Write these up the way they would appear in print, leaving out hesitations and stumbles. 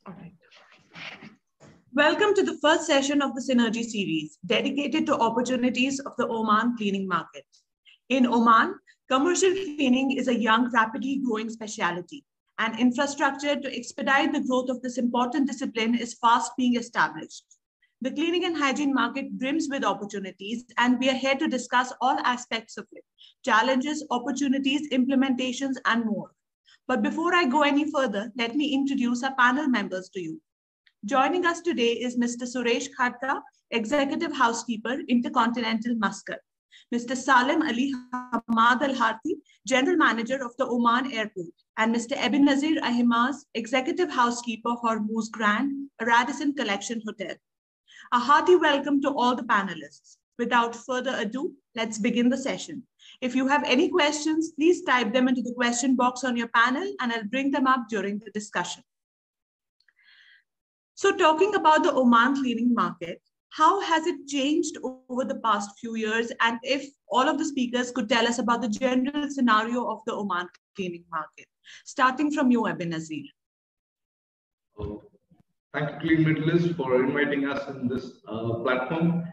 All right. Welcome to the first session of the Synergy series, dedicated to opportunities of the Oman cleaning market. In Oman, commercial cleaning is a young, rapidly growing specialty, and infrastructure to expedite the growth of this important discipline is fast being established. The cleaning and hygiene market brims with opportunities, and we are here to discuss all aspects of it: challenges, opportunities, implementations, and more. But before I go any further, let me introduce our panel members to you. Joining us today is Mr. Suresh Khatta, Executive Housekeeper, Intercontinental Muscat; Mr. Salim Ali Hamad Al-Harthi, General Manager of the Oman Airport; and Mr. Ebenazir Ahimaz, Executive Housekeeper, Hormuz Grand, Radisson Collection Hotel. A hearty welcome to all the panelists. Without further ado, let's begin the session. If you have any questions, please type them into the question box on your panel and I'll bring them up during the discussion. So talking about the Oman cleaning market, how has it changed over the past few years? And if all of the speakers could tell us about the general scenario of the Oman cleaning market, starting from you, Ebenazir. Thank you, Clean Medalist, for inviting us in this platform.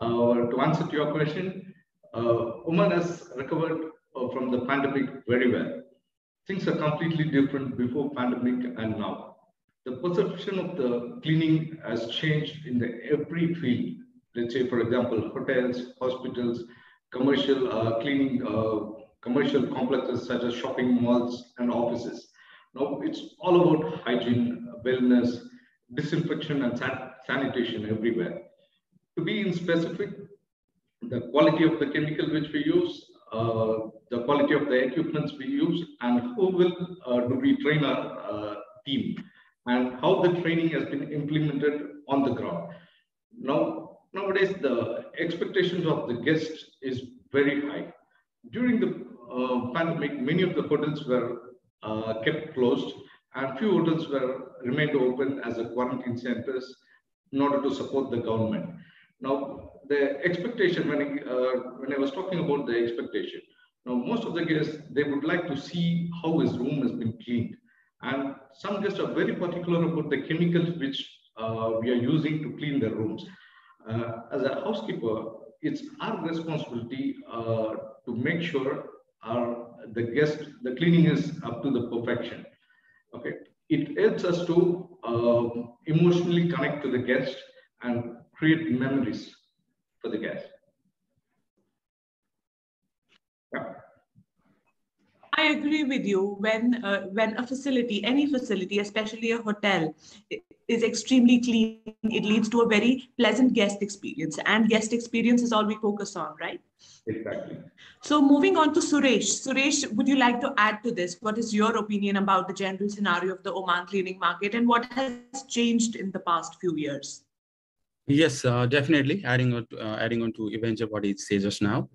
To answer to your question, Oman has recovered from the pandemic very well. Things are completely different before pandemic and now. The perception of the cleaning has changed in every field. Let's say, for example, hotels, hospitals, commercial cleaning, commercial complexes such as shopping malls and offices. Now it's all about hygiene, wellness, disinfection and sanitation everywhere. To be in specific, the quality of the chemical which we use, the quality of the equipments we use, and who do we train our team, and how the training has been implemented on the ground. Nowadays, the expectations of the guests is very high. During the pandemic, many of the hotels were kept closed, and few hotels remained open as a quarantine centers in order to support the government. Now, the expectation, when I was talking about the expectation, now most of the guests, they would like to see how his room has been cleaned. And some guests are very particular about the chemicals which we are using to clean their rooms. As a housekeeper, it's our responsibility to make sure the cleaning is up to the perfection. Okay, it helps us to emotionally connect to the guest and create memories for the guest. Yeah. I agree with you. When a facility, any facility, especially a hotel, is extremely clean, it leads to a very pleasant guest experience. And guest experience is all we focus on, right? Exactly. So moving on to Suresh. Suresh, would you like to add to this? What is your opinion about the general scenario of the Oman cleaning market and what has changed in the past few years? Yes, definitely. Adding on to Avenger what he says just now,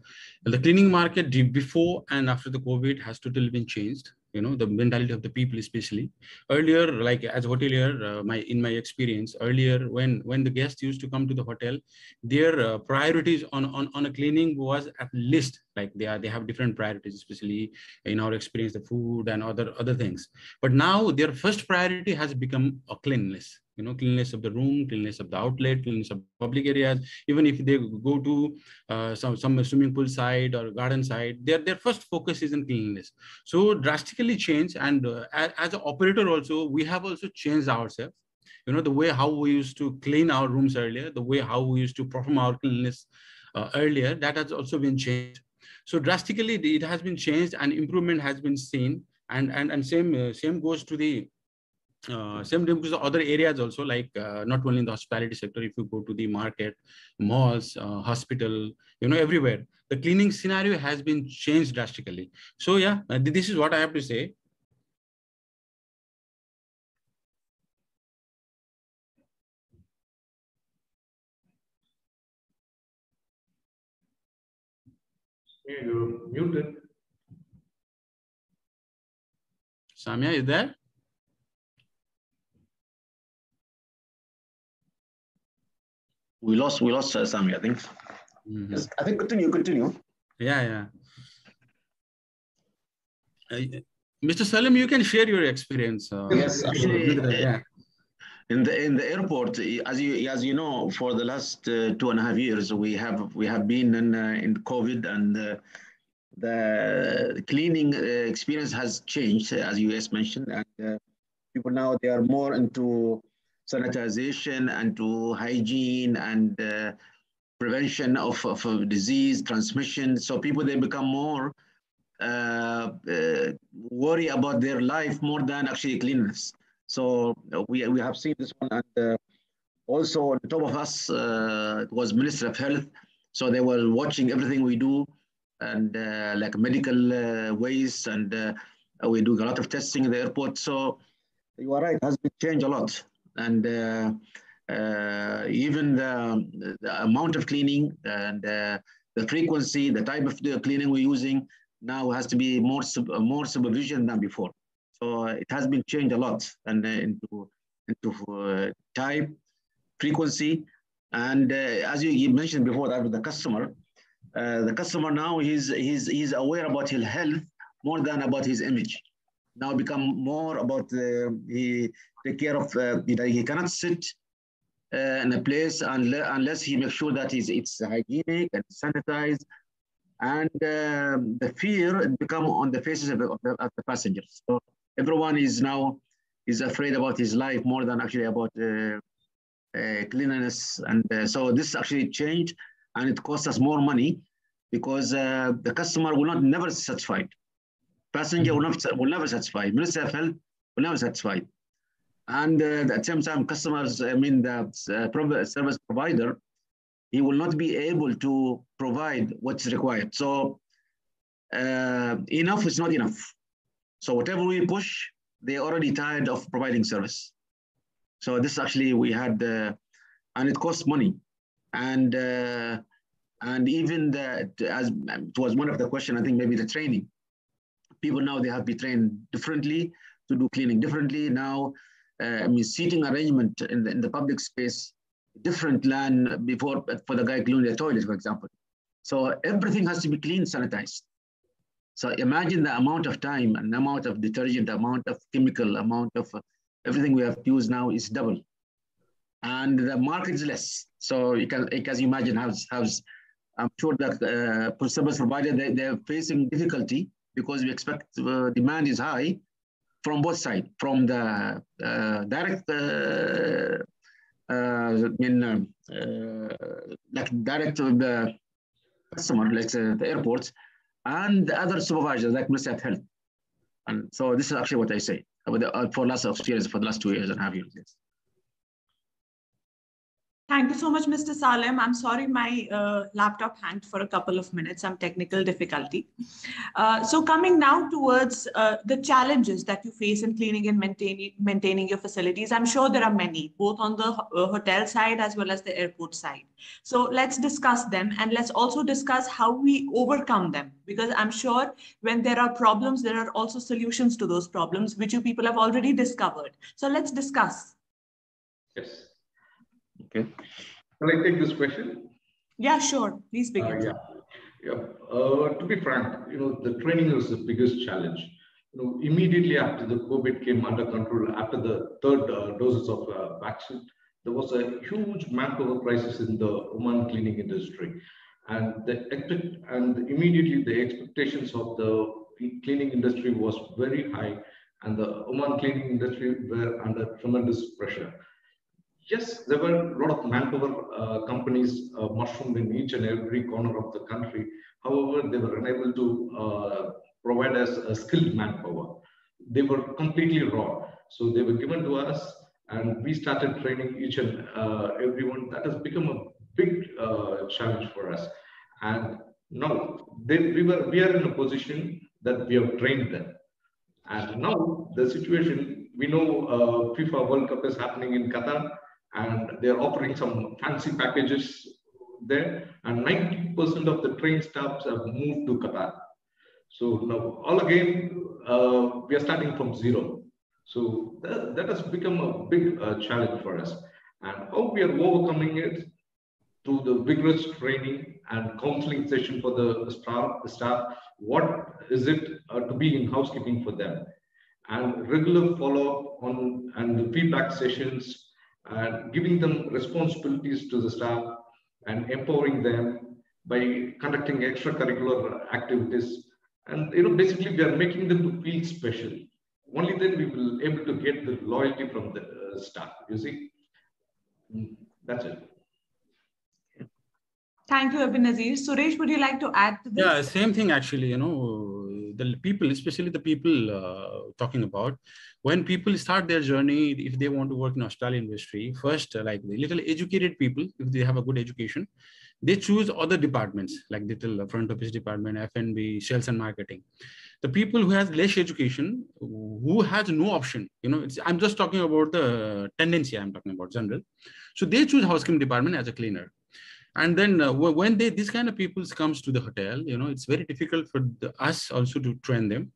the cleaning market before and after the COVID has totally been changed. You know, the mentality of the people, especially earlier, like as hotelier, in my experience earlier, when the guests used to come to the hotel, their priorities on a cleaning was at least like they have different priorities, especially in our experience, the food and other things. But now their first priority has become a cleanliness. You know, cleanliness of the room, cleanliness of the outlet, cleanliness of public areas. Even if they go to some swimming pool side or garden side, their first focus is in cleanliness. So drastically changed, and as an operator also, we have also changed ourselves. You know, the way how we used to clean our rooms earlier, the way how we used to perform our cleanliness earlier, that has also been changed. So drastically, it has been changed, and improvement has been seen. And same goes to the same goes to other areas also, like not only in the hospitality sector. If you go to the market, malls, hospital, you know, everywhere, the cleaning scenario has been changed drastically. So yeah, this is what I have to say. Yeah, you're muted. Samia, is there? We lost Samia, I think. Mm-hmm. Yes, I think continue. Yeah. Mr. Salim, you can share your experience. Yes, actually, In the airport, as you know, for the last 2.5 years, we have been in COVID, and the cleaning experience has changed, as you just mentioned, and people now they are more into sanitization and to hygiene and prevention of disease transmission. So people they become more worry about their life more than actually cleanliness. So we have seen this one, and also on top of us it was Minister of Health, so they were watching everything we do, and like medical waste, and we do a lot of testing in the airport. So you are right, it has been changed a lot, and even the amount of cleaning and the frequency, the type of the cleaning we're using now has to be more supervision than before. So it has been changed a lot, and into type, frequency, and as you mentioned before that with the customer now he's aware about his health more than about his image. Now become more about he take care of he cannot sit in a place unless he makes sure that it's hygienic and sanitized, and the fear become on the faces of the passengers. So everyone is now afraid about his life more than actually about cleanliness, and so this actually changed, and it costs us more money because the customer will never satisfied. Passenger will never satisfy. Minister of Health will never satisfy. And at the same time, customers, I mean, the service provider, he will not be able to provide what's required. So enough is not enough. So whatever we push, they're already tired of providing service. So this actually we had, and it costs money. And even as it was one of the questions, I think maybe the training. People now, they have to be trained differently to do cleaning differently. Now, I mean, seating arrangement in the public space, different than before for the guy cleaning the toilet, for example. So everything has to be clean, sanitized. So imagine the amount of time and amount of detergent, amount of chemical, amount of everything we have to use now is double. And the market is less. So you can imagine how I'm sure that service provider, they're facing difficulty because we expect demand is high from both sides, from the direct, like direct to the customer, like the airports, and the other supervisors, like Ministry of Health. And so this is actually what I say for lots of experience for the last 2.5 years. Yes. Thank you so much, Mr. Salem. I'm sorry my laptop hanged for a couple of minutes, some technical difficulty. So coming now towards the challenges that you face in cleaning and maintaining your facilities, I'm sure there are many, both on the hotel side as well as the airport side. So let's discuss them, and let's also discuss how we overcome them, because I'm sure when there are problems, there are also solutions to those problems, which you people have already discovered. So let's discuss. Yes. Okay. Can I take this question? Yeah, sure. Please begin. To be frank, the training was the biggest challenge. Immediately after the COVID came under control, after the third doses of vaccine, there was a huge manpower crisis in the Oman cleaning industry, and immediately the expectations of the cleaning industry was very high, and the Oman cleaning industry were under tremendous pressure. Yes, there were a lot of manpower companies mushroomed in each and every corner of the country. However, they were unable to provide us a skilled manpower. They were completely raw. So they were given to us, and we started training each and everyone. That has become a big challenge for us. And now we are in a position that we have trained them. And now the situation, we know FIFA World Cup is happening in Qatar, and they're offering some fancy packages there, and 90% of the train staffs have moved to Qatar. So now all again, we are starting from zero. So that has become a big challenge for us. And how we are overcoming it through the vigorous training and counseling session for the staff. What is it to be in housekeeping for them? And regular follow-up on and the feedback sessions, and giving them responsibilities to the staff and empowering them by conducting extracurricular activities. And basically we are making them to feel special. Only then we will able to get the loyalty from the staff. You see, that's it. Thank you, Abhin Nazir. Suresh, would you like to add to this? Yeah, same thing actually. The people, especially the people talking about, when people start their journey, if they want to work in Australian industry, first, like the little educated people, if they have a good education, they choose other departments like little front office department, F&B, sales and marketing. The people who has less education, who has no option, I'm just talking about the tendency. I'm talking about general. So they choose housekeeping department as a cleaner. And then when this kind of people comes to the hotel, it's very difficult for us also to train them.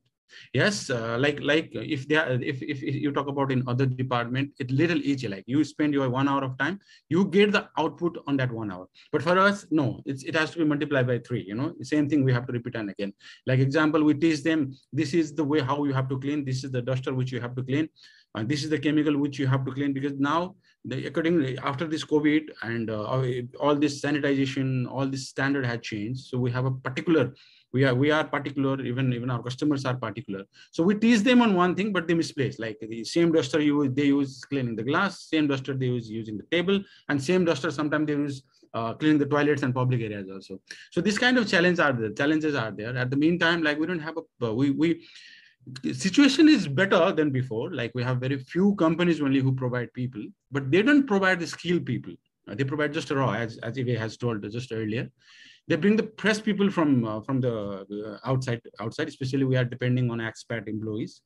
Yes, like if they are, if you talk about in other department, it's little easy. Like you spend your 1 hour of time, you get the output on that 1 hour. But for us, no, it has to be multiplied by 3. The same thing we have to repeat and again. Like example, we teach them, this is the way how you have to clean. This is the duster which you have to clean. This is the chemical which you have to clean, because now accordingly after this COVID and all this sanitization, all this standard had changed. So we have a particular. We are particular, even our customers are particular. So we teach them on one thing, but they misplace. Like the same duster they use cleaning the glass, same duster they use using the table, and same duster sometimes they use cleaning the toilets and public areas also. So this kind of challenges are there. At the meantime, like we don't have a situation is better than before. Like we have very few companies only who provide people, but they don't provide the skilled people. They provide just raw, as Eve has told just earlier. They bring the press people from the outside, especially we are depending on expat employees,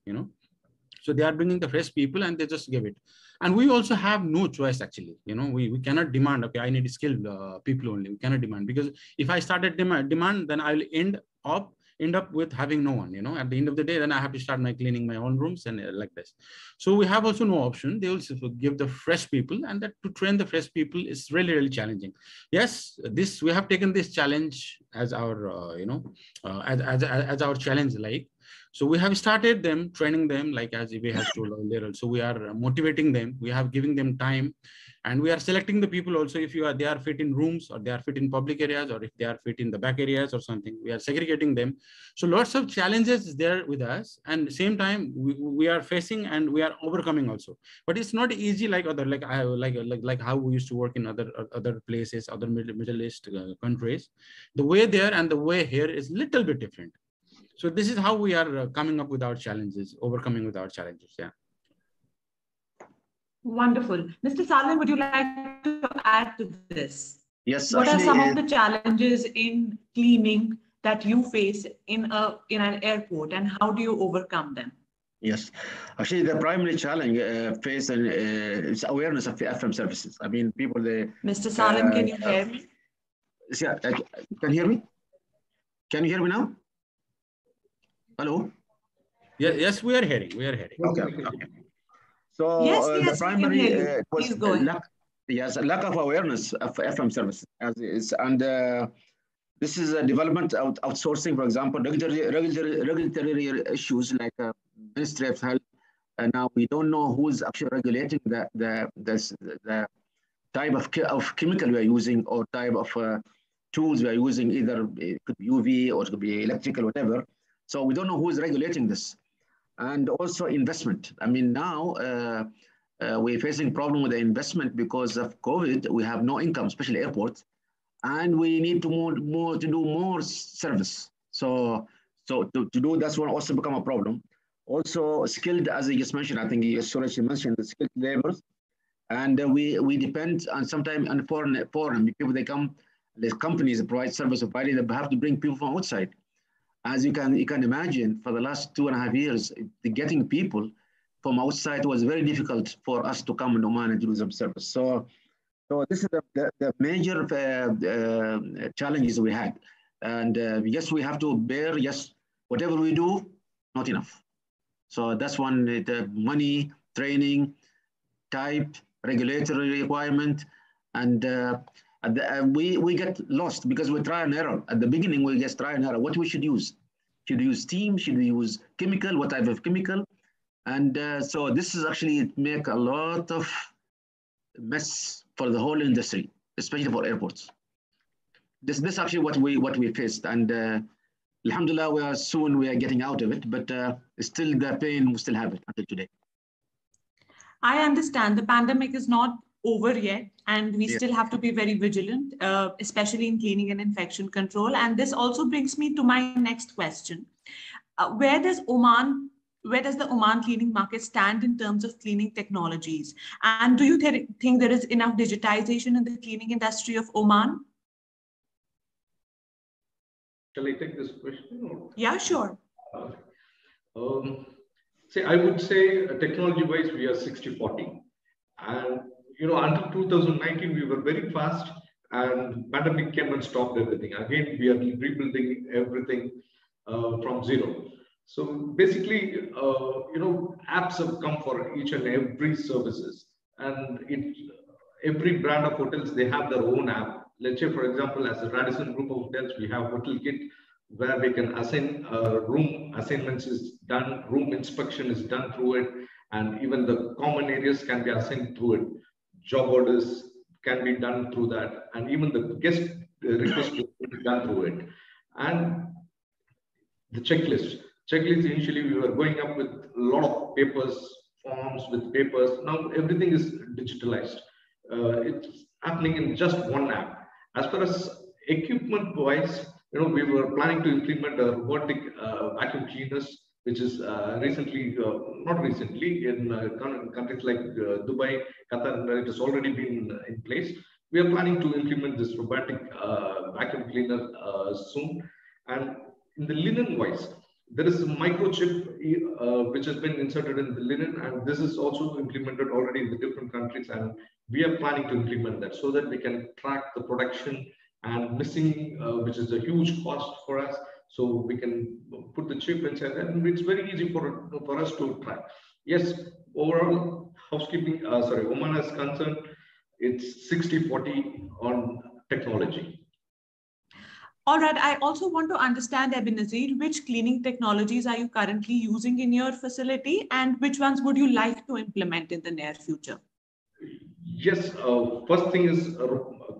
So they are bringing the fresh people and they just give it. And we also have no choice actually, we cannot demand, okay, I need skilled people only. We cannot demand, because if I started demand, then I will end up with having no one, at the end of the day, then I have to start cleaning my own rooms and like this. So we have also no option. They also give the fresh people, and that to train the fresh people is really, really challenging. Yes, we have taken this challenge as our, as our challenge, like, so we have started them, training them, like as Ibe has told earlier. So we are motivating them. We have giving them time, and we are selecting the people also. If they are fit in rooms, or they are fit in public areas, or if they are fit in the back areas or something, we are segregating them. So lots of challenges there with us, and same time we are facing and we are overcoming also. But it's not easy like how we used to work in other places, other Middle East countries. The way there and the way here is little bit different. So this is how we are coming up with our challenges, overcoming with our challenges. Yeah. Wonderful. Mr. Salim, would you like to add to this? Yes. What are some of the challenges in cleaning that you face in an airport, and how do you overcome them? Yes, actually, the primary challenge faced is awareness of FM services. I mean, people Mr. Salim, can you hear me? Yeah, can you hear me? Can you hear me now? Hello. Yes, we are hearing. We are hearing. Okay. So yes, the primary was lack of awareness of FM services and this is a development outsourcing, for example, regulatory issues like Ministry of Health. And now we don't know who is actually regulating the type of chemical we are using, or type of tools we are using. Either it could be UV or it could be electrical, whatever. So we don't know who is regulating this. And also investment. I mean, now we're facing problem with the investment because of COVID. We have no income, especially airports, and we need to do more service. So to do that's one also become a problem. Also skilled, as I just mentioned, I think Suresh mentioned the skilled laborers, and we depend on sometimes on foreign people. They come, the companies provide service provided, they have to bring people from outside. As you can imagine, for the last 2.5 years, getting people from outside was very difficult for us to come in Oman and do some service. So this is the major challenges we had. And yes, we have to bear, yes, whatever we do, not enough. So that's one, the money, training, type, regulatory requirement, and we get lost because we try and error. At the beginning, we just try and error. What we should use? Should we use steam? Should we use chemical? What type of chemical? And so this is actually make a lot of mess for the whole industry, especially for airports. This actually what we faced, and alhamdulillah, we are getting out of it, but still the pain, we still have it until today. I understand the pandemic is not over yet, and we still have to be very vigilant, especially in cleaning and infection control. And this also brings me to my next question. Where does the Oman cleaning market stand in terms of cleaning technologies? And do you think there is enough digitization in the cleaning industry of Oman? Shall I take this question? Or? Yeah, sure. I would say technology-wise, we are 60-40. And, until 2019, we were very fast, and pandemic came and stopped everything. Again, we are rebuilding everything from zero. So basically, apps have come for each and every services, and every brand of hotels, they have their own app. Let's say, for example, as a Radisson group of hotels, we have Hotel Kit, where we can assign room assignments is done, room inspection is done through it, and even the common areas can be assigned through it. Job orders can be done through that, and even the guest request will be done through it. And the checklist initially we were going up with a lot of papers, forms with papers. Now everything is digitalized. It's happening in just one app. As far as equipment wise, we were planning to implement a robotic vacuum cleaners, which is not recently, in countries like Dubai, Qatar, it has already been in place. We are planning to implement this robotic vacuum cleaner soon. And in the linen wise, there is a microchip which has been inserted in the linen, and this is also implemented already in the different countries. And we are planning to implement that so that we can track the production and missing, which is a huge cost for us. So we can put the chip inside, and it's very easy for us to track. Yes, overall housekeeping, Oman is concerned, it's 60-40 on technology. All right. I also want to understand, Ebenazir, which cleaning technologies are you currently using in your facility, and which ones would you like to implement in the near future? Yes, first thing is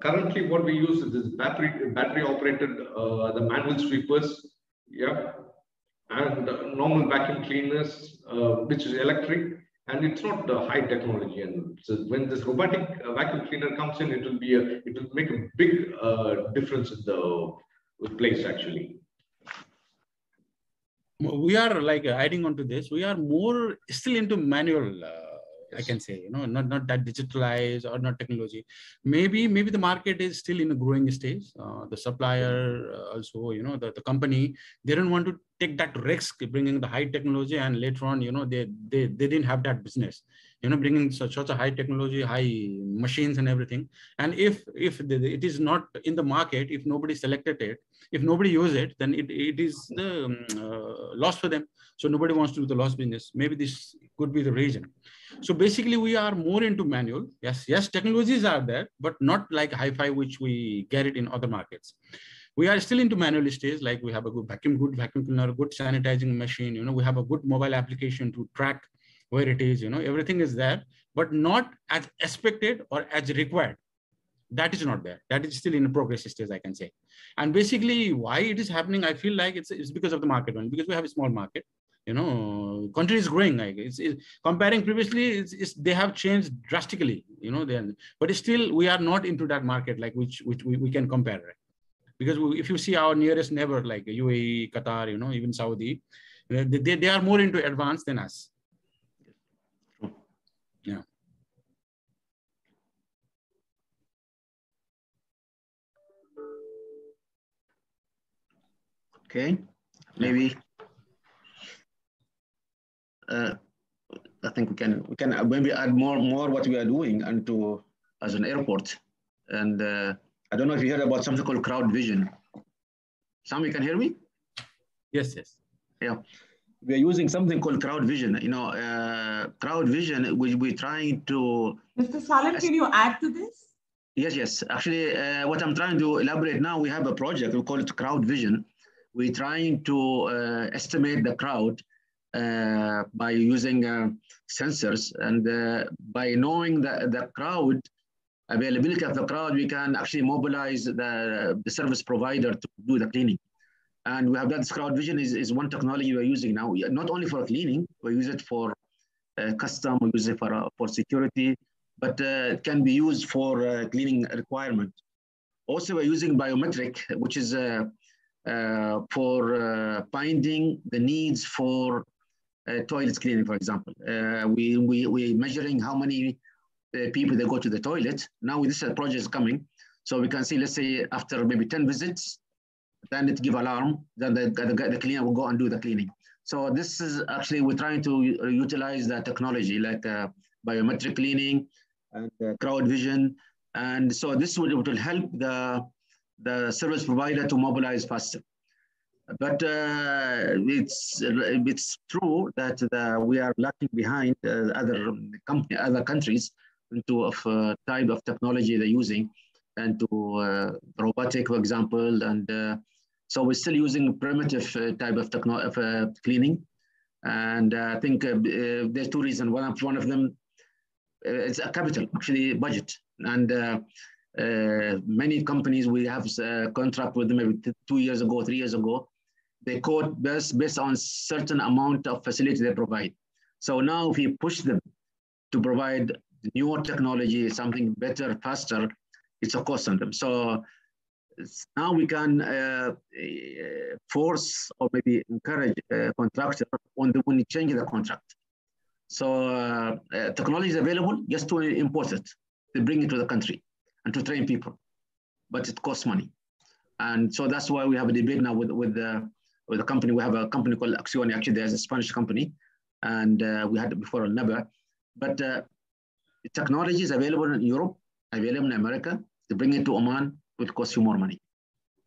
currently what we use is this battery operated, the manual sweepers, yeah, and normal vacuum cleaners, which is electric, and it's not high technology. And so when this robotic vacuum cleaner comes in, it will make a big difference in the place actually. We are like adding on to this. We are more still into manual. I can say, not that digitalized or not technology. Maybe the market is still in a growing stage. The supplier also, the company, they don't want to take that risk bringing the high technology, and later on, they didn't have that business, bringing such a high technology, high machines and everything. And if it is not in the market, if nobody selected it, if nobody uses it, then it is the loss for them. So nobody wants to do the loss business. Maybe this could be the reason. So basically, we are more into manual. Yes, technologies are there, but not like hi-fi, which we get it in other markets. We are still into manual stage. Like we have a good vacuum cleaner, good sanitizing machine. We have a good mobile application to track where it is. Everything is there, but not as expected or as required. That is not there. That is still in a progress stage, I can say. And basically, why it is happening, I feel like it's because of the market one, because we have a small market. Country is growing. Like it's comparing previously, they have changed drastically. But still we are not into that market like which we can compare, right? Because if you see our nearest neighbor like UAE, Qatar, even Saudi, they are more into advanced than us. Yeah. Okay, maybe. I think we can maybe add more what we are doing into as an airport. And I don't know if you heard about something called crowd vision. Sam, you can hear me? Yes. Yeah, we are using something called crowd vision. Crowd vision, we're trying to. Mr. Salim, can you add to this? Yes. Actually, what I'm trying to elaborate now, we have a project, we call it crowd vision. We're trying to estimate the crowd by using sensors, and by knowing the crowd, availability of the crowd, we can actually mobilize the service provider to do the cleaning. And we have that. This crowd vision is one technology we're using now, not only for cleaning, we use it for custom, we use it for security, but it can be used for cleaning requirement. Also, we're using biometric, which is for finding the needs for toilet cleaning, for example. We're measuring how many people that go to the toilet. Now this project is coming, so we can see, let's say after maybe 10 visits, then it give alarm, then the cleaner will go and do the cleaning. So this is actually, we're trying to utilize that technology like biometric cleaning and crowd vision. And so this will help the service provider to mobilize faster. But it's true that we are lagging behind other countries into type of technology they're using, and to robotic, for example, and so we're still using primitive type of cleaning. And I think there's two reasons. One of them is a capital, actually budget, and many companies we have a contract with them maybe 2 years ago, 3 years ago. They quote based on certain amount of facility they provide. So now if you push them to provide newer technology, something better, faster, it's a cost on them. So now we can force or maybe encourage a contractor when you change the contract. So technology is available, just to import it, to bring it to the country and to train people, but it costs money. And so that's why we have a debate now with the company. We have a company called Accioni. Actually, there's a Spanish company, and we had it before never. But technology is available in Europe, available in America. To bring it to Oman will cost you more money.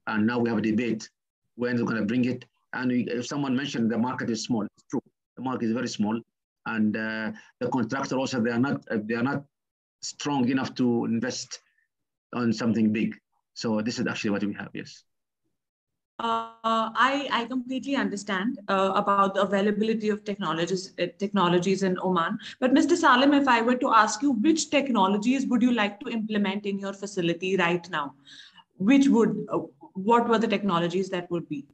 And now we have a debate when they're going to bring it. And if someone mentioned the market is small, it's true. The market is very small, and the contractor also they are not strong enough to invest on something big. So this is actually what we have. Yes. I completely understand about the availability of technologies in Oman. But Mr. Salim, if I were to ask you, which technologies would you like to implement in your facility right now? What were the technologies that would be?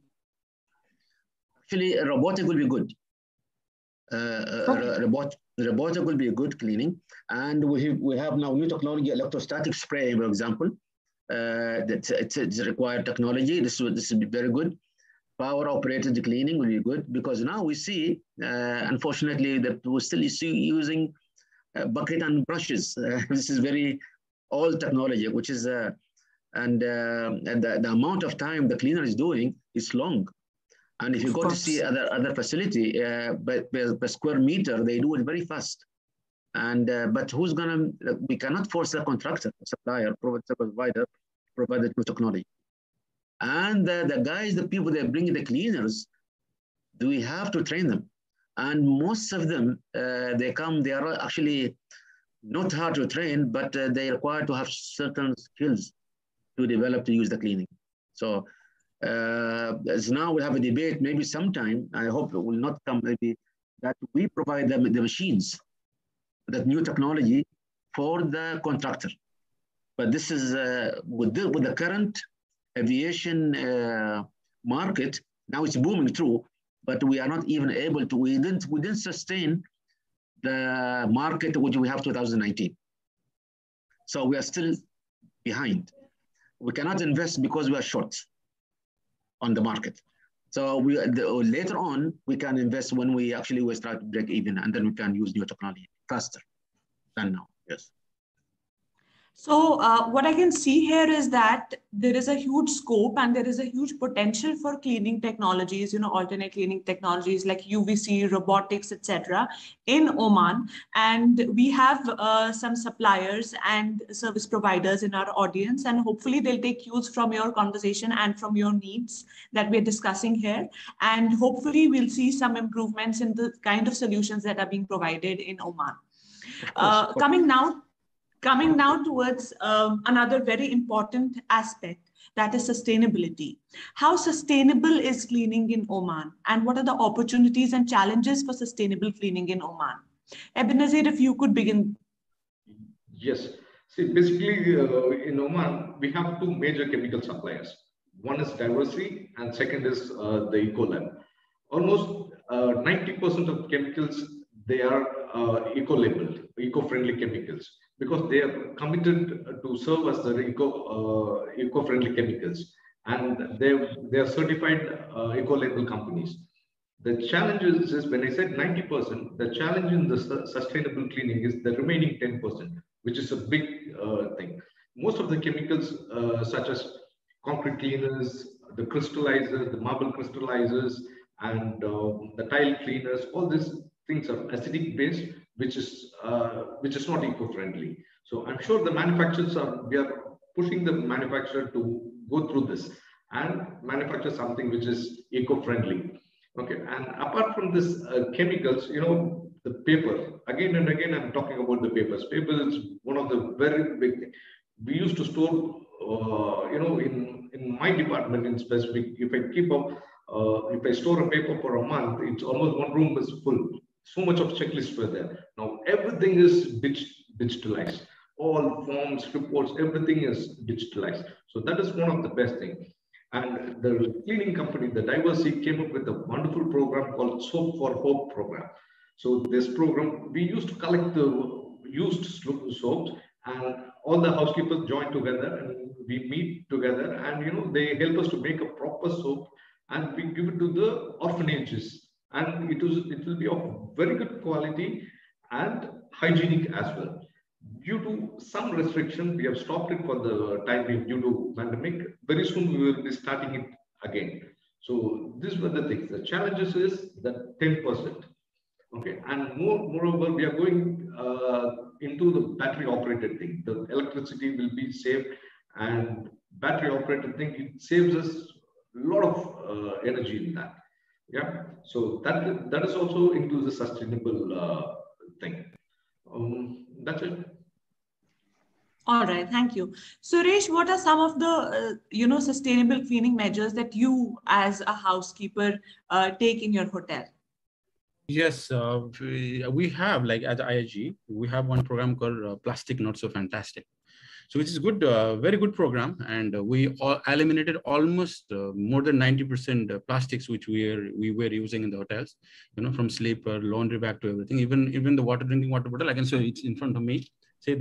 Actually, robotic will be good. Robotic will be a good cleaning. And we have now new technology, electrostatic spray, for example. It's required technology. This will be very good. Power operated cleaning will be good, because now we see, unfortunately, that we're still using bucket and brushes. This is very old technology, which is, and the amount of time the cleaner is doing is long. And if you go to see other facility, per square meter, they do it very fast. And but we cannot force the contractor, supplier, provider, provide the new technology. And the guys, the people that bring the cleaners, we have to train them. And most of them, they are actually not hard to train, but they require to have certain skills to develop to use the cleaning. So as now we have a debate, maybe sometime, I hope it will not come, maybe that we provide them the machines, that new technology for the contractor. But this is with the current aviation market, now it's booming through, but we are not even able to, we didn't sustain the market which we have 2019. So we are still behind. We cannot invest because we are short on the market. So later on, we can invest when we will start to break even, and then we can use new technology faster than now, yes. So what I can see here is that there is a huge scope and there is a huge potential for cleaning technologies, alternate cleaning technologies like UVC, robotics, etc. in Oman. And we have some suppliers and service providers in our audience, and hopefully they'll take cues from your conversation and from your needs that we're discussing here. And hopefully we'll see some improvements in the kind of solutions that are being provided in Oman. Of course. Coming now towards another very important aspect, that is sustainability. How sustainable is cleaning in Oman? And what are the opportunities and challenges for sustainable cleaning in Oman? Ebenezer, if you could begin. Yes. See, basically, in Oman, we have two major chemical suppliers. One is Diversity, and second is the Ecolab. Almost 90% of chemicals, they are eco-labeled, eco-friendly chemicals, because they are committed to serve as the eco-friendly chemicals, and they are certified eco-label companies. The challenge is when I said 90%, the challenge in the sustainable cleaning is the remaining 10%, which is a big thing. Most of the chemicals, such as concrete cleaners, the crystallizers, the marble crystallizers, and the tile cleaners, all these things are acidic based, which is not eco-friendly. So I'm sure the manufacturers we are pushing the manufacturer to go through this and manufacture something which is eco-friendly. Okay, and apart from this chemicals, the paper, again and again, I'm talking about the papers. Paper is one of the very big things. We used to store, in my department in specific, if I store a paper for a month, it's almost one room is full. So much of checklists were there. Now everything is digitalized. All forms, reports, everything is digitalized. So that is one of the best things. And the cleaning company, the Diversity, came up with a wonderful program called Soap for Hope program. So this program, we used to collect the used soaps, and all the housekeepers join together and we meet together, and they help us to make a proper soap, and we give it to the orphanages, and it will be of very good quality and hygienic as well. Due to some restriction, we have stopped it for the time being due to pandemic. Very soon we will be starting it again. So these were the things. The challenges is that 10%. Okay, and moreover, we are going into the battery operated thing. The electricity will be saved, and battery operated thing, it saves us a lot of energy in that. Yeah, so that is also into the sustainable thing. That's it. All right, thank you. Suresh, what are some of the sustainable cleaning measures that you as a housekeeper take in your hotel? Yes, we have, like at IIG, we have one program called Plastic Not So Fantastic. So which is good, very good program, and we eliminated almost more than 90% plastics which we were using in the hotels, from sleeper, laundry bag to everything, even the drinking water bottle. I can show it's in front of me. Say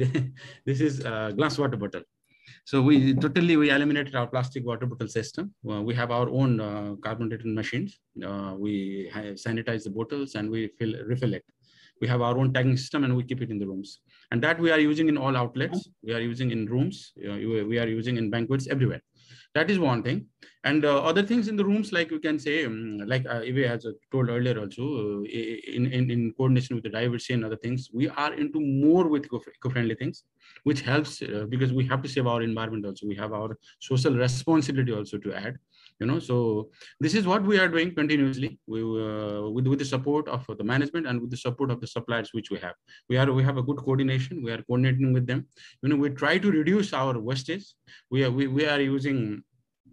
this is a glass water bottle. So we eliminated our plastic water bottle system. We have our own carbonated machines. We sanitize the bottles and we refill it. We have our own tagging system and we keep it in the rooms. And that we are using in all outlets. We are using in rooms. We are using in banquets everywhere. That is one thing. And other things in the rooms, like you can say, like Ive has told earlier also, in coordination with the diversity and other things, we are into more with eco-friendly things, which helps because we have to save our environment also. We have our social responsibility also to add. So this is what we are doing continuously. We with the support of the management and with the support of the suppliers which we have. We have a good coordination. We are coordinating with them. We try to reduce our wastage. We are using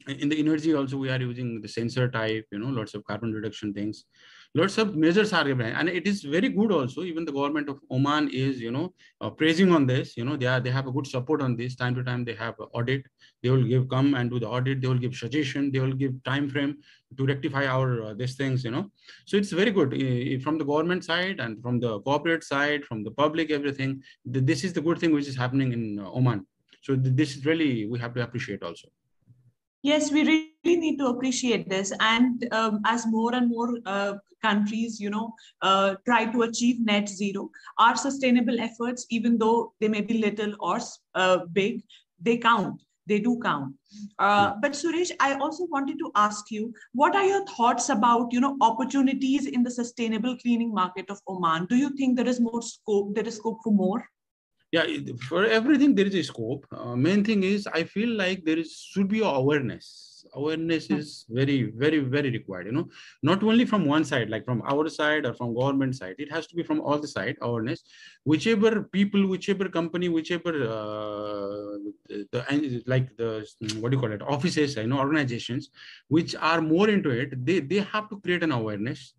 in the energy also. We are using the sensor type. Lots of carbon reduction things. Lots of measures are given, and it is very good also. Even the government of Oman is praising on this. They have a good support on this. Time to time they have audit. They will come and do the audit. They will give suggestion. They will give time frame to rectify our these things. So it's very good from the government side and from the corporate side, from the public, everything. This is the good thing which is happening in Oman. So this is really, we have to appreciate also. Yes, we really need to appreciate this. And as more and more countries, try to achieve net zero, our sustainable efforts, even though they may be little or big, they count. They do count. But Suresh, I also wanted to ask you, what are your thoughts about, opportunities in the sustainable cleaning market of Oman? Do you think there is more scope? There is scope for more? Yeah, for everything there is a scope. Main thing is I feel like should be awareness. Awareness is very, very, very required, you know, not only from one side, like from our side or from government side. It has to be from all the side, awareness. Whichever people, whichever company, whichever like the, what do you call it, offices, you know, organizations which are more into it, they have to create an awareness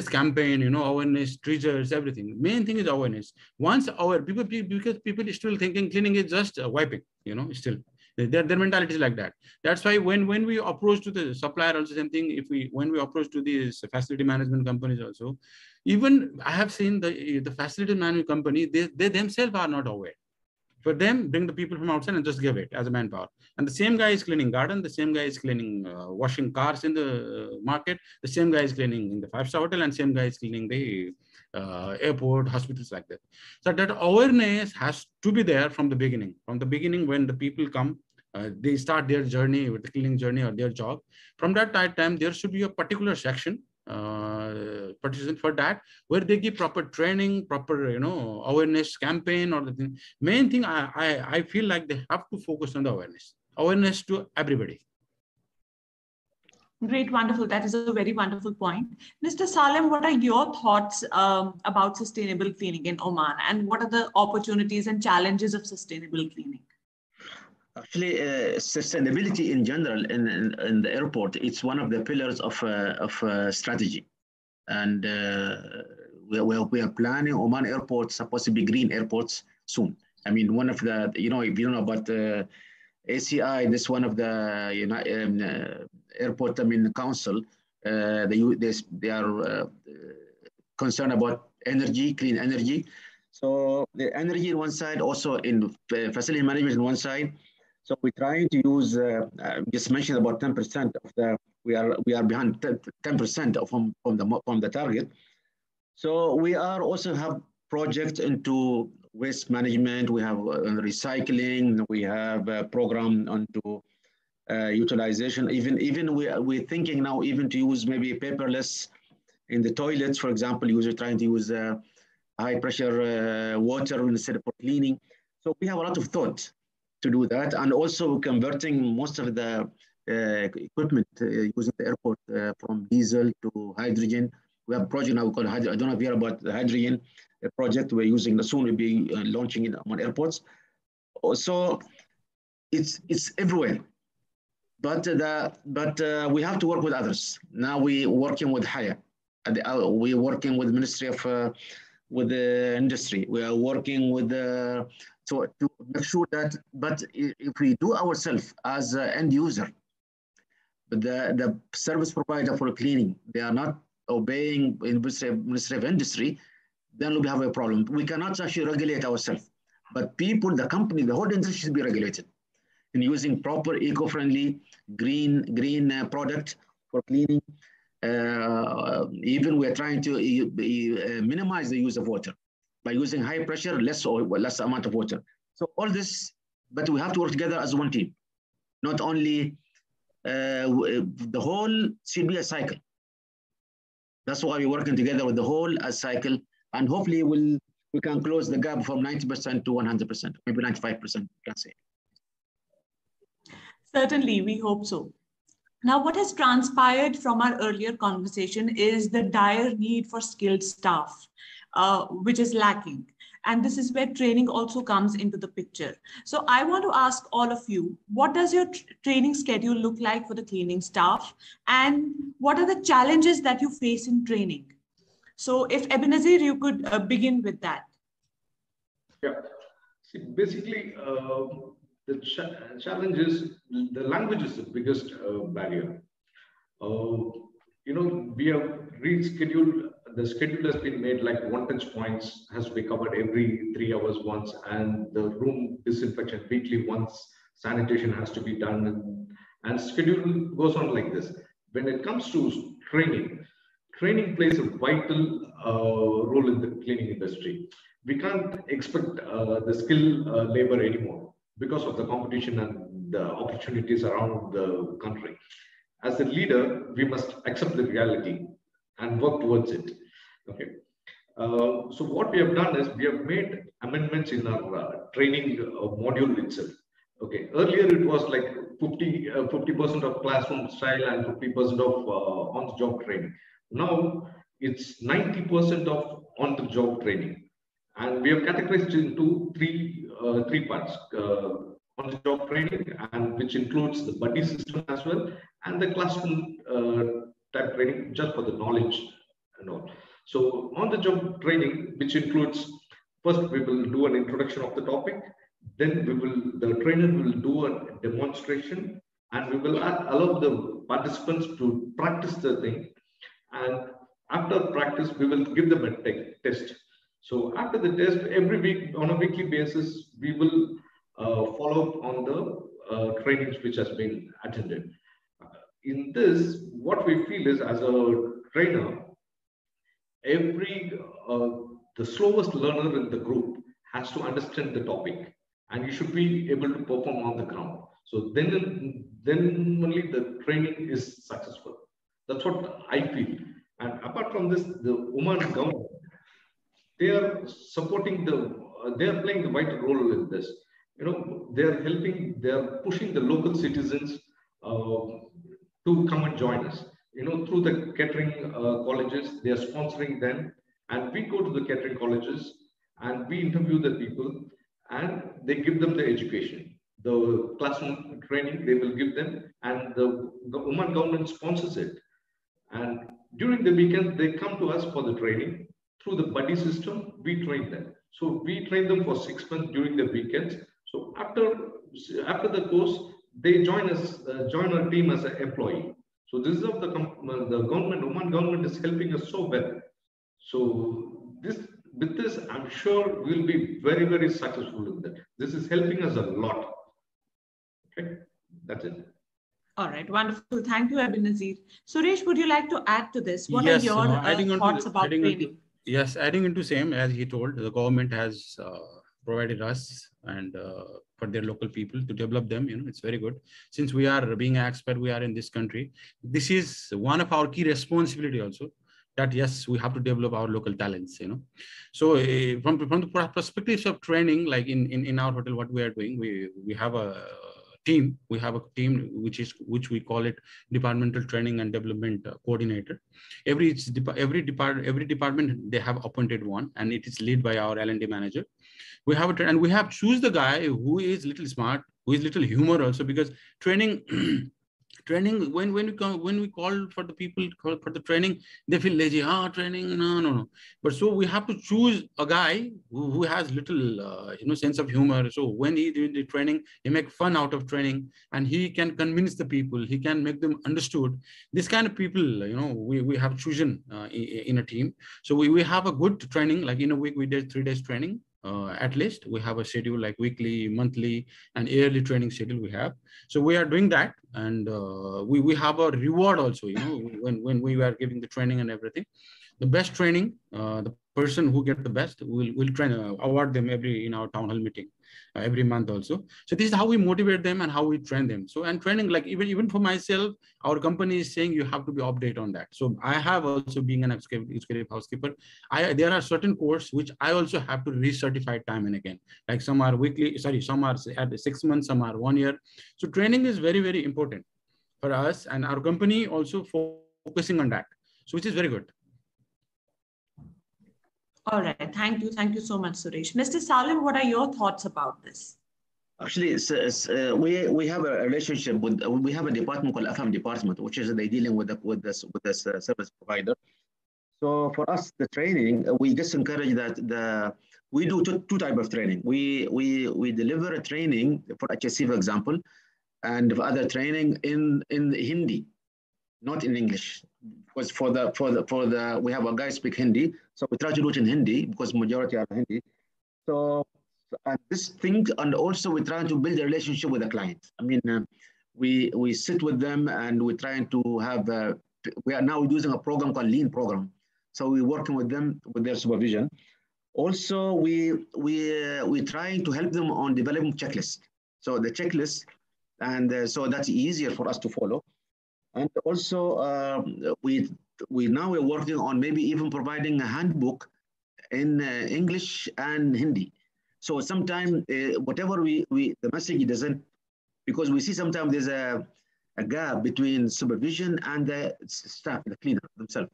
campaign, you know, awareness triggers, everything. Main thing is awareness. Once our people, because people are still thinking cleaning is just wiping, you know, still their mentality is like that. That's why when we approach to the supplier, also same thing. When we approach to these facility management companies also, even I have seen the facility management company, they themselves are not aware. For them, bring the people from outside and just give it as a manpower. And the same guy is cleaning garden, the same guy is cleaning, washing cars in the market, the same guy is cleaning in the 5-star hotel, and same guy is cleaning the airport, hospitals, like that. So that awareness has to be there from the beginning. From the beginning, when the people come, they start their journey with the cleaning journey or their job. From that time, there should be a particular section participant for that, where they give proper training, proper, you know, awareness campaign, or the thing. Main thing, I feel like they have to focus on the awareness to everybody. Great, wonderful. That is a very wonderful point. Mr. Salem, what are your thoughts about sustainable cleaning in Oman, and what are the opportunities and challenges of sustainable cleaning? Actually, sustainability in general in the airport, it's one of the pillars of strategy. And we are planning Oman airports supposed to be green airports soon. I mean, one of the, you know, if you know about ACI, this one of the airport, I mean, council, they are concerned about energy, clean energy. So the energy on one side, also in facility management on one side. So we're trying to use, just mentioned about 10% of the, we are behind 10% from the target. So we are also have projects into waste management. We have recycling. We have a program onto utilization. Even we're thinking now even to use maybe paperless in the toilets, for example. We're trying to use high pressure water instead of for cleaning. So we have a lot of thought to do that, and also converting most of the equipment using the airport from diesel to hydrogen. We have a project now called hydrogen. I don't know if you hear about the hydrogen project we're using. Soon we'll be launching it on airports. So it's everywhere. But we have to work with others. Now we're working with Haya. We're working with the Ministry of with the industry. We are working with to make sure that. But if we do ourselves as an end user, the service provider for cleaning, they are not obeying Ministry of Industry, then we have a problem. We cannot actually regulate ourselves. But people, the company, the whole industry should be regulated in using proper eco-friendly green product for cleaning. Even we are trying to minimize the use of water by using high pressure, less amount of water. So all this, but we have to work together as one team. Not only the whole should be a cycle. That's why we're working together with the whole as cycle, and hopefully we can close the gap from 90% to 100%, maybe 95%, you can say. Certainly, we hope so. Now, what has transpired from our earlier conversation is the dire need for skilled staff, which is lacking. And this is where training also comes into the picture. So I want to ask all of you, what does your training schedule look like for the cleaning staff? And what are the challenges that you face in training? So if Ebenazir, you could begin with that. Yeah, see, basically, the challenge is the language is the biggest barrier. You know, we have rescheduled, the schedule has been made like 1 touch points has to be covered every 3 hours once, and the room disinfection weekly once, sanitation has to be done, and schedule goes on like this. When it comes to training plays a vital role in the cleaning industry. We can't expect the skilled labor anymore because of the competition and the opportunities around the country. As a leader, we must accept the reality and work towards it. Okay. So what we have done is we have made amendments in our training module itself. Okay, earlier it was like 50% of classroom style and 50% of on-the-job training. Now it's 90% of on-the-job training, and we have categorized into three parts: on-the-job training, and which includes the buddy system as well, and the classroom type training just for the knowledge and all. So on-the-job training, which includes, first we will do an introduction of the topic, then the trainer will do a demonstration, and we will allow the participants to practice the thing. And after practice, we will give them a test. So after the test, every week, on a weekly basis, we will follow up on the trainings which has been attended. In this, what we feel is, as a trainer, the slowest learner in the group has to understand the topic, and you should be able to perform on the ground. So then only the training is successful. That's what I feel. And apart from this, the Oman government, they are supporting they are playing the vital role in this. They are pushing the local citizens to come and join us. Through the catering colleges, they are sponsoring them, and we go to the catering colleges and we interview the people, and they give them the education, the classroom training they will give them, and the Oman government sponsors it. And during the weekend, they come to us for the training. Through the buddy system, we train them. So we train them for 6 months during the weekends. So after the course, they join our team as an employee. So this is of the government. Oman government is helping us so well. So with this, I'm sure we'll be very, very successful in that. This is helping us a lot. Okay, that's it. All right, wonderful. Thank you, Abhinazir. Suresh, would you like to add to this? What are your thoughts about training? Yes, adding into same, as he told, the government has provided us and for their local people to develop them. It's very good. Since we are being an expert, we are in this country. This is one of our key responsibility also, that yes, we have to develop our local talents. So from the perspectives of training, like in our hotel, what we are doing, we have a team. We have a team which we call it departmental training and development coordinator. Every department, they have appointed one, and it is led by our L&D manager. We have and we have choose the guy who is little smart, who is little humor also, because training when we call for the people for the training, they feel lazy. Training, no. But so we have to choose a guy who has little sense of humor. So when he doing the training, he make fun out of training, and he can convince the people, he can make them understood. This kind of people, we have chosen in a team. So we have a good training. Like in a week we did 3 days training. At least we have a schedule, like weekly, monthly, and yearly training schedule we have. So we are doing that, and we have a reward also. When we are giving the training and everything, the best training, the person who get the best, will train award them in our town hall meeting every month also. So this is how we motivate them and how we train them. So, and training, like even for myself, our company is saying you have to be update on that. So I have also, being an executive housekeeper, there are certain courses which I also have to recertify time and again. Like some are some are at 6 months, some are 1 year. So training is very, very important for us, and our company also focusing on that. So which is very good. All right. Thank you. Thank you so much, Suresh. Mr. Salim, what are your thoughts about this? Actually, we have a relationship with, we have a department called FM department, which is they dealing with the service provider. So for us, the training, we just encourage that we do two type of training. We deliver a training for HSC, for example, and for other training in Hindi, not in English. Because for the we have a guy speak Hindi, so we try to do it in Hindi because majority are Hindi. So this thing, and also we're trying to build a relationship with the client. I mean, we sit with them and we're trying to have. We are now using a program called Lean program. So we're working with them with their supervision. Also, we're trying to help them on developing checklists. So the checklist, and so that's easier for us to follow. And also, we're working on maybe even providing a handbook in English and Hindi. So sometimes whatever the message doesn't because we see sometimes there's a gap between supervision and the staff, the cleaner themselves.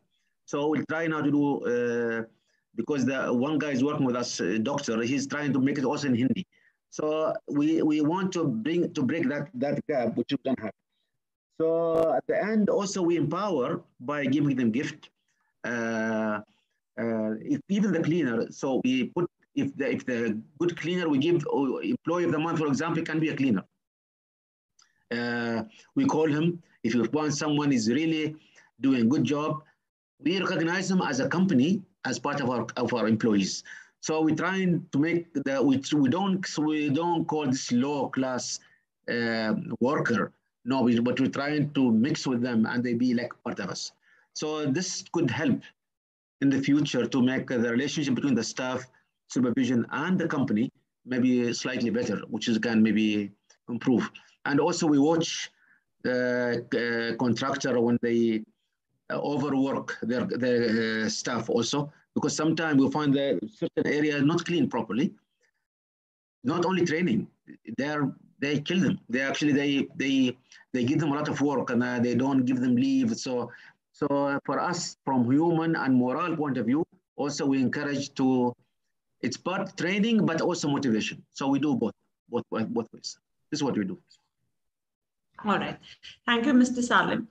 So we'll try now to do, because the one guy is working with us, doctor, he's trying to make it also in Hindi. So we want to break that gap, which we don't have. So at the end, also we empower by giving them gift. Even the cleaner, so we put, if the good cleaner, we give employee of the month, for example, can be a cleaner. We call him, if you want someone is really doing a good job, we recognize them as a company, as part of our employees. So we're trying to make the, we don't call this low class worker, no, but we're trying to mix with them and they be like part of us. So this could help in the future to make the relationship between the staff, supervision, and the company maybe slightly better, which is can maybe improve. And also we watch the contractor when they overwork their staff also, because sometimes we find that certain areas not clean properly. Not only training, they kill them. They actually they give them a lot of work and they don't give them leave. So for us, from human and moral point of view, also we encourage to, it's part training but also motivation. So we do both ways. This is what we do. All right. Thank you, Mr. Salim.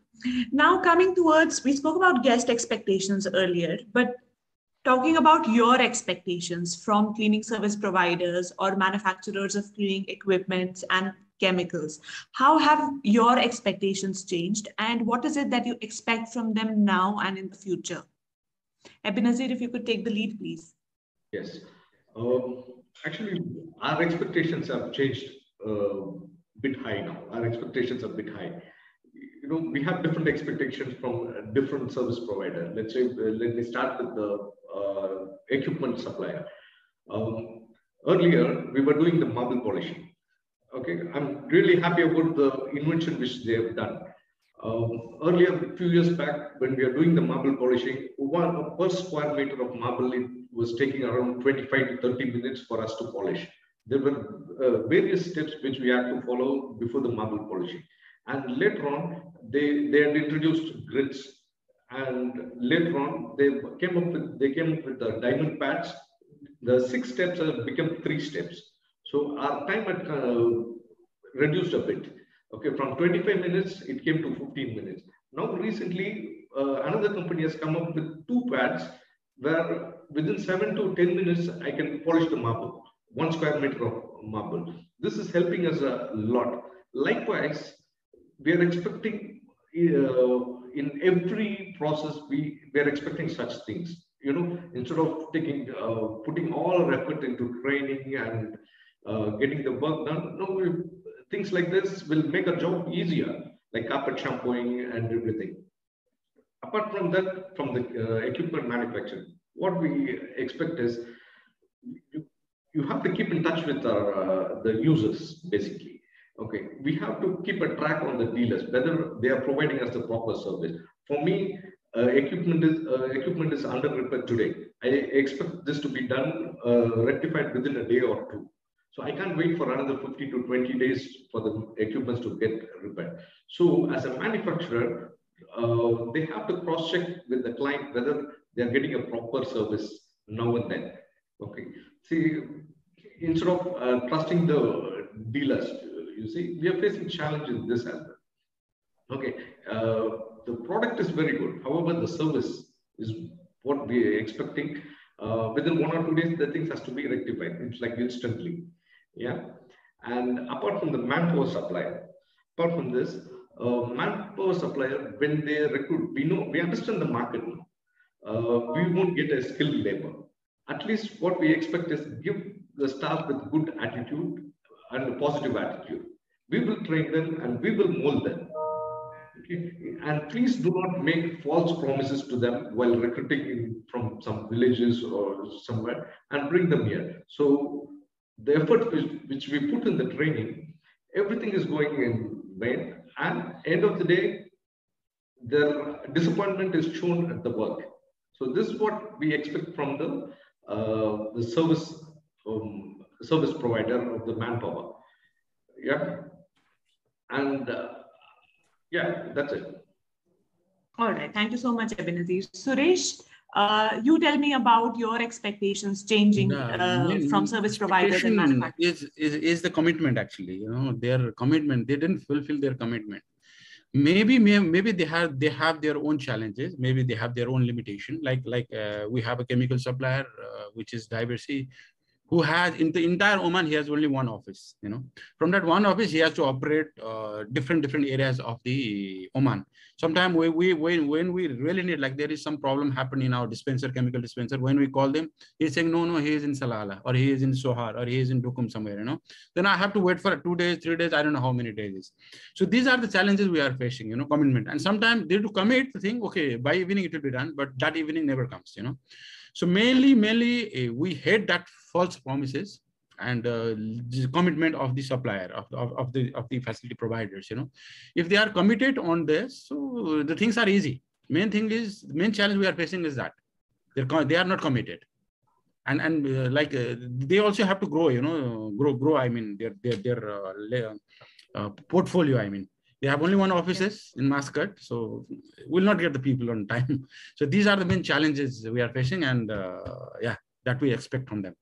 Now coming towards, we spoke about guest expectations earlier, but talking about your expectations from cleaning service providers or manufacturers of cleaning equipment and chemicals, how have your expectations changed and what is it that you expect from them now and in the future? Benazir, if you could take the lead, please. Yes. Actually, our expectations have changed bit high now. Our expectations are a bit high. You know, we have different expectations from a different service provider. Let's say, let me start with the equipment supplier. Earlier, we were doing the marble polishing. Okay, I'm really happy about the invention which they have done. Earlier, a few years back, when we are doing the marble polishing, per square meter of marble, it was taking around 25 to 30 minutes for us to polish. There were various steps which we had to follow before the marble polishing. And later on, they had introduced grids. And later on, they came up with the diamond pads. The 6 steps have become 3 steps. So our time had reduced a bit. Okay, from 25 minutes, it came to 15 minutes. Now, recently, another company has come up with 2 pads where within 7 to 10 minutes, I can polish the marble, 1 square meter of marble. This is helping us a lot. Likewise, we are expecting in every process, we are expecting such things. You know, instead of putting all our effort into training and getting the work done, no, things like this will make a job easier, like carpet shampooing and everything. Apart from that, from the equipment manufacturer, what we expect is you have to keep in touch with the users, basically. Okay, we have to keep a track on the dealers, whether they are providing us the proper service. For me, equipment is under repair today. I expect this to be done, rectified within a day or 2. So I can't wait for another 15 to 20 days for the equipment to get repaired. So as a manufacturer, they have to cross-check with the client whether they are getting a proper service now and then. Okay. See, instead of trusting the dealers, you see, we are facing challenges in this as well. Okay. The product is very good. However, the service is what we are expecting. Within 1 or 2 days, the things has to be rectified. It's like instantly. Yeah. And apart from the manpower supplier, apart from this, manpower supplier, when they recruit, we understand the market now. We won't get a skilled labor. At least what we expect is give the staff with good attitude and a positive attitude. We will train them and we will mold them. Okay? And please do not make false promises to them while recruiting from some villages or somewhere and bring them here. So the effort which we put in the training, everything is going in vain, and end of the day, their disappointment is shown at the work. So this is what we expect from the service provider of the manpower. Yeah. And yeah, that's it. All right. Thank you so much, Abhinazir. Suresh, you tell me about your expectations changing from service providers and manufacturers. Is the commitment actually, their commitment, they didn't fulfill their commitment. Maybe they have their own challenges. Maybe they have their own limitation. Like we have a chemical supplier, which is Diversey, who has in the entire Oman, he has only one office. From that one office, he has to operate different areas of the Oman. Sometimes when we really need, like there is some problem happening in our chemical dispenser, when we call them, he's saying no, he is in Salalah, or he is in Sohar, or he is in Dukum somewhere. Then I have to wait for 2 days, 3 days, I don't know how many days it is. So these are the challenges we are facing. Commitment, and sometimes they do commit to think, okay, by evening it will be done, but that evening never comes. So mainly we hate that false promises and the commitment of the supplier, of the facility providers. If they are committed on this, so the things are easy. Main challenge we are facing is that they are not committed, and they also have to grow. Grow. I mean their portfolio. I mean, they have only one offices in Muscat, so we'll not get the people on time. So these are the main challenges we are facing, and that we expect from them.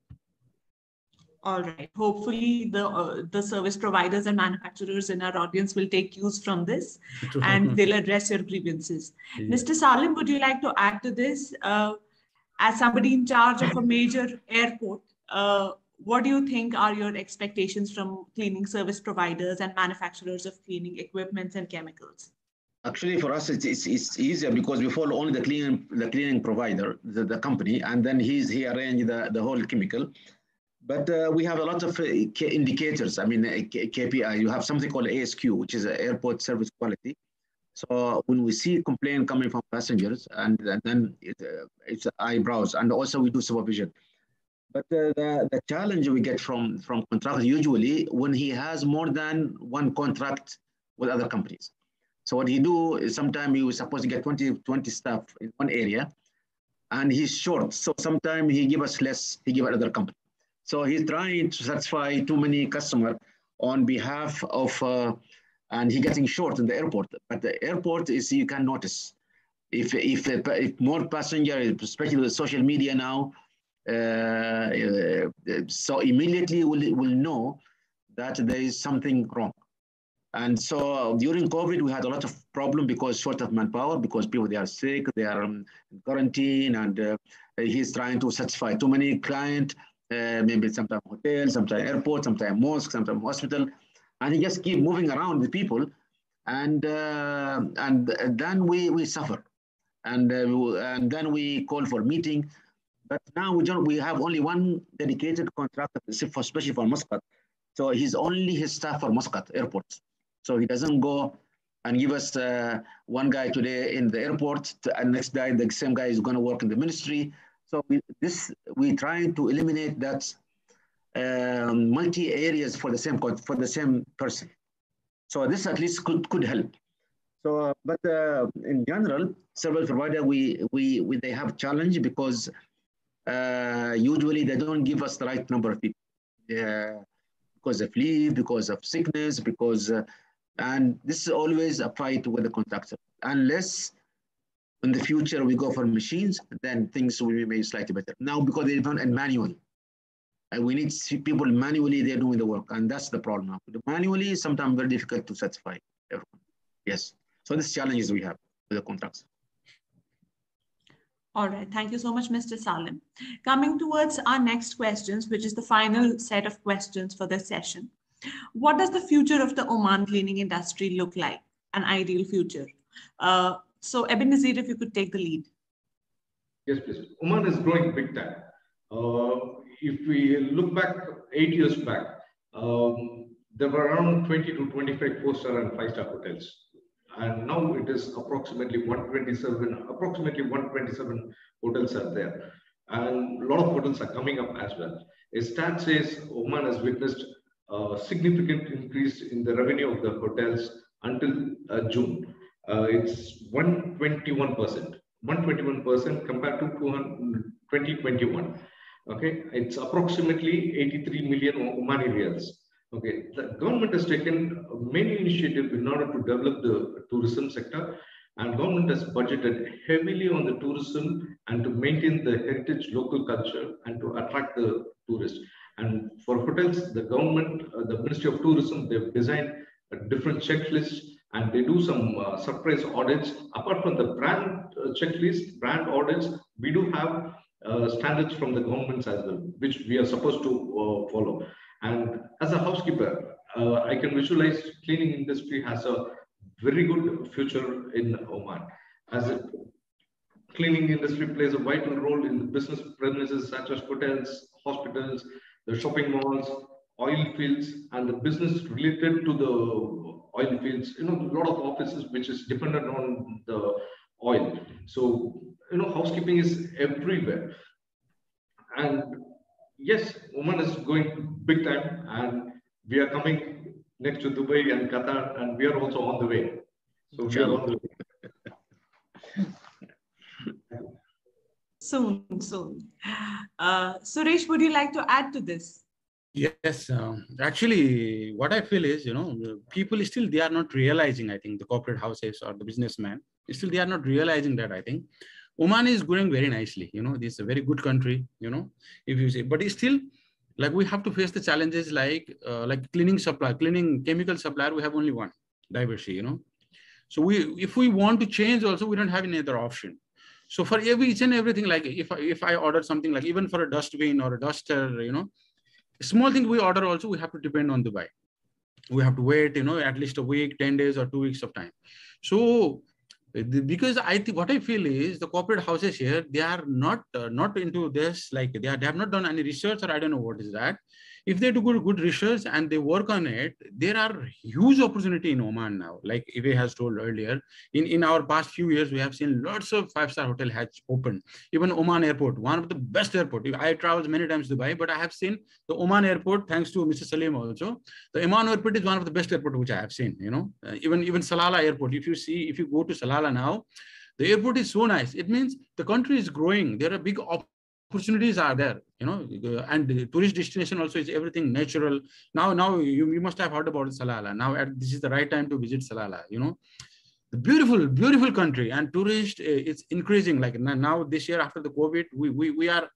All right. Hopefully, the service providers and manufacturers in our audience will take cues from this, and they'll address your grievances. Yeah. Mr. Salim, would you like to add to this? As somebody in charge of a major airport, what do you think are your expectations from cleaning service providers and manufacturers of cleaning equipments and chemicals? Actually, for us, it's easier because we follow only the cleaning provider, the company, and then he arranged the whole chemical. But we have a lot of indicators. I mean, KPI. You have something called ASQ, which is airport service quality. So when we see complaint coming from passengers, and then it's eyebrows, and also we do supervision. But the challenge we get from contractors usually when he has more than one contract with other companies. So what he do is sometimes he was supposed to get 20 staff in one area, and he's short. So sometimes he give us less, he give another company. So he's trying to satisfy too many customers on behalf of, and he getting short in the airport. But the airport is, you can notice, if more passengers, especially with social media now, so immediately we'll know that there is something wrong. And so during COVID, we had a lot of problem because short of manpower, because people, they are sick, they are in quarantine, and he's trying to satisfy too many clients, maybe sometimes hotel, sometimes airport, sometimes mosque, sometimes hospital, and he just keep moving around with people, and then we suffer, and then we call for meeting. But now we have only one dedicated contractor, especially for Muscat. So he's only his staff for Muscat airport. So he doesn't go and give us one guy today in the airport, and next day the same guy is going to work in the ministry. So we trying to eliminate that multi areas for the same person. So this at least could help. So, but in general, service provider they have challenge because usually they don't give us the right number of people because of leave, because of sickness, because and this is always a fight with the contractor. Unless in the future we go for machines, then things will be made slightly better. Now because they run manually, and we need to see people manually, they're doing the work, and that's the problem now. Manually is sometimes very difficult to satisfy everyone. Yes, so this challenges we have with the contracts. All right, thank you so much, Mr. Salim. Coming towards our next questions, which is the final set of questions for this session. What does the future of the Oman cleaning industry look like? An ideal future. So Abhinazir, if you could take the lead. Yes, please. Oman is growing big time. If we look back 8 years back, there were around 20 to 25 4-star and 5-star hotels. And now it is approximately 127 hotels are there. And a lot of hotels are coming up as well. A stat says Oman has witnessed a significant increase in the revenue of the hotels until June. It's 121%. 121% compared to 2021. Okay, it's approximately 83 million Omani riyals. Okay, the government has taken many initiatives in order to develop the tourism sector, and government has budgeted heavily on the tourism and to maintain the heritage local culture and to attract the tourists. And for hotels, the government, the Ministry of Tourism, they've designed a different checklists and they do some surprise audits. Apart from the brand checklist, brand audits, we do have standards from the governments as well, which we are supposed to follow. And as a housekeeper, I can visualize cleaning industry has a very good future in Oman. As a cleaning industry plays a vital role in the business premises such as hotels, hospitals, the shopping malls, oil fields, and the business related to the oil fields. You know, a lot of offices which is dependent on the oil. So, you know, housekeeping is everywhere. And yes, Oman is going big time, and we are coming next to Dubai and Qatar, and we are also on the way. So we are on the way. Soon. Suresh, would you like to add to this? Yes, actually, what I feel is, you know, people still, they are not realizing, I think, the corporate houses or the businessmen, still they are not realizing that, I think. Oman is growing very nicely, you know, this is a very good country, you know, if you say, but it's still, like we have to face the challenges like cleaning chemical supplier, we have only one, diversity, you know. So if we want to change also, we don't have any other option. So for each and everything, like if I order something like even for a dustbin or a duster, you know, small thing we order also, we have to depend on Dubai. We have to wait, you know, at least a week, 10 days or 2 weeks of time. So because I think what I feel is the corporate houses here, they are not into this, like they have not done any research, or I don't know what is that. If they do good research and they work on it, there are huge opportunity in Oman now. Like Ive has told earlier, in our past few years, we have seen lots of 5-star hotel has opened. Even Oman airport, one of the best airport. I traveled many times to Dubai, but I have seen the Oman airport, thanks to Mr. Salim also. The Oman airport is one of the best airport which I have seen, you know. Even Salalah airport, if you go to Salalah now, the airport is so nice. It means the country is growing. There are big opportunities are there, you know, and the tourist destination also is everything natural. Now you must have heard about Salalah. Now this is the right time to visit Salalah, you know. The beautiful country, and tourist it's increasing. Like now this year after the COVID, we are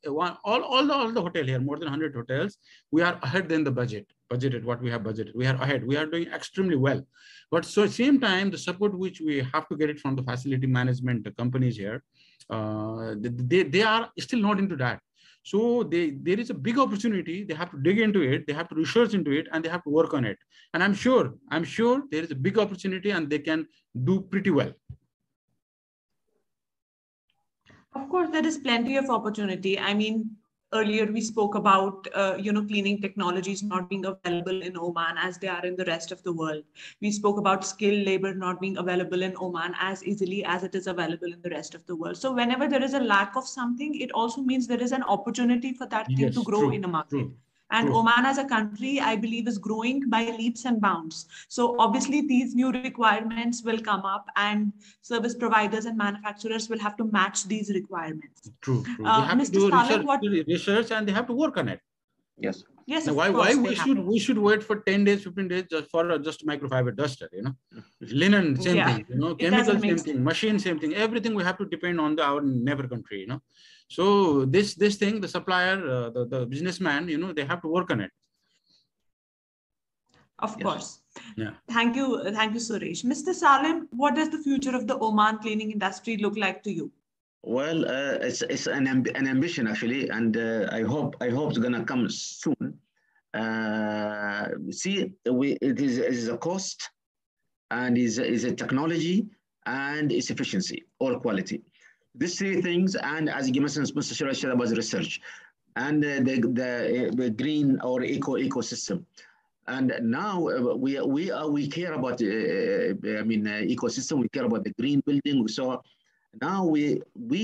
all the hotel here, more than 100 hotels, we are ahead than the budgeted what we have budgeted. We are ahead. We are doing extremely well. But so at the same time, the support which we have to get it from the facility management companies here, they are still not into that. So there is a big opportunity. They have to dig into it. They have to research into it, and they have to work on it. And I'm sure there is a big opportunity, and they can do pretty well. Of course, there is plenty of opportunity. I mean, earlier we spoke about, cleaning technologies not being available in Oman as they are in the rest of the world. We spoke about skilled labor not being available in Oman as easily as it is available in the rest of the world. So whenever there is a lack of something, it also means there is an opportunity for that thing to grow in a market. And Oman as a country, I believe, is growing by leaps and bounds. So obviously these new requirements will come up, and service providers and manufacturers will have to match these requirements. True. They have Mr. to do Saleh, research, and they have to work on it. Yes. Yes. Now, why we should wait for 10 days, 15 days just for just microfiber duster, you know, linen, same thing, you know, chemical, same thing, machine, same thing, everything we have to depend on our neighbor country, you know. So this thing, the supplier, the businessman, you know, they have to work on it. Of course. Yeah. Thank you, Suresh. Mr. Salim, what does the future of the Oman cleaning industry look like to you? Well, it's an ambition actually, and I hope it's gonna come soon. See, it is a cost, and is a technology, and it's efficiency or quality. These three things, and as you mentioned, Mr. Suresh said about research, and the green or ecosystem. And now we care about ecosystem. We care about the green building. So now we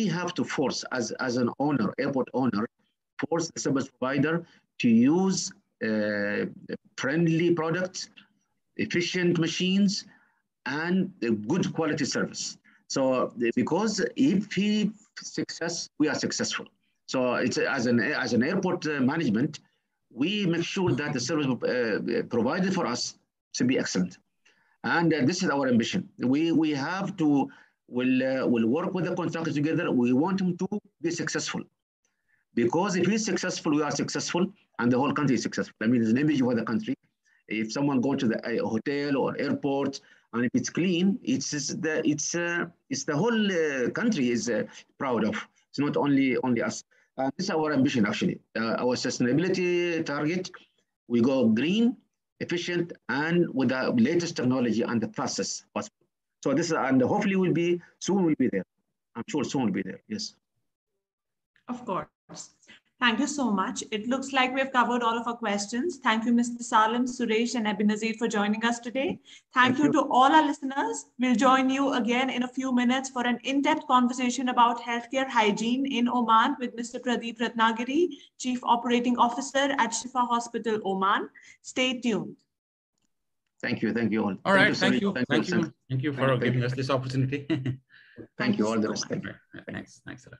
have to force, as an owner, airport owner, force the service provider to use friendly products, efficient machines, and good quality service. So because if he success, we are successful. So it's as an airport management, we make sure that the service provided for us should be excellent. And this is our ambition. We have to, we'll work with the contractors together. We want them to be successful. Because if he's successful, we are successful, and the whole country is successful. I mean, it's an image for the country. If someone goes to the hotel or airport, and if it's clean, it's the whole country is proud of. It's not only us. This is our ambition, actually. Our sustainability target, we go green, efficient, and with the latest technology and the fastest possible. So this is, and hopefully we'll be there. I'm sure soon we'll be there. Yes. Of course. Thank you so much. It looks like we've covered all of our questions. Thank you, Mr. Salim, Suresh, and Abinazir for joining us today. Thank you to all our listeners. We'll join you again in a few minutes for an in-depth conversation about healthcare hygiene in Oman with Mr. Pradeep Ratnagiri, Chief Operating Officer at Shifa Hospital, Oman. Stay tuned. Thank you. Thank you all. All right. Thank you for giving us this opportunity. Thank you all. The best. Thanks a lot.